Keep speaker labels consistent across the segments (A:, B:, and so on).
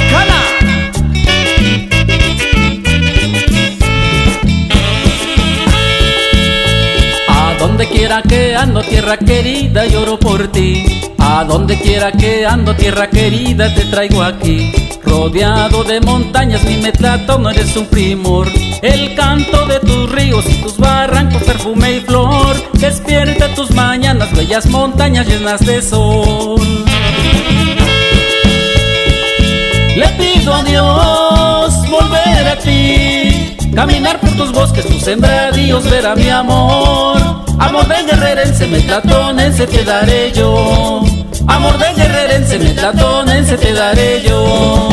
A: Panamericana.
B: A donde quiera que ando, tierra querida, lloro por ti. A donde quiera que ando, tierra querida, te traigo aquí. Rodeado de montañas, mi Metlatón, eres un primor. El canto de tus ríos y tus barrancos, perfume y flor. Despierta tus mañanas, bellas montañas llenas de sol. Le pido a Dios volver a ti, caminar por tus bosques, tus sembradíos, ver a mi amor. Amor de guerrerense, metlatonense te daré yo. Amor de guerrerense, metlatonense te daré yo.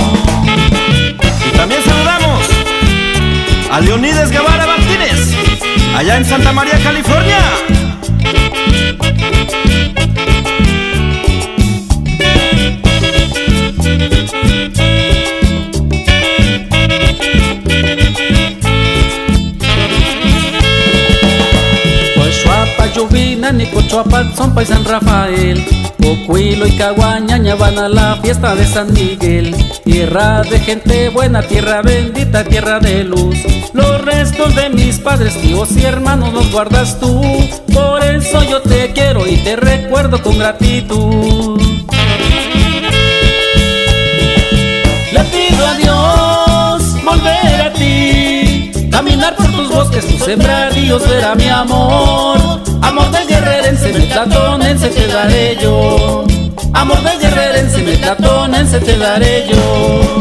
A: Y también saludamos a Leonides Guevara Martínez, allá en Santa María, California.
B: Yuvina, Nicochuapan, son San Rafael, Cocuilo y Caguañaña van a la fiesta de San Miguel. Tierra de gente buena, tierra bendita, tierra de luz. Los restos de mis padres, tíos y hermanos los guardas tú. Por eso yo te quiero y te recuerdo con gratitud. Le pido a Dios volver a ti, caminar por tus bosques, tus sembradíos, ver a mi amor. Amor de guerrerense, metlatonense te daré yo. Amor de guerrerense, metlatonense te daré yo.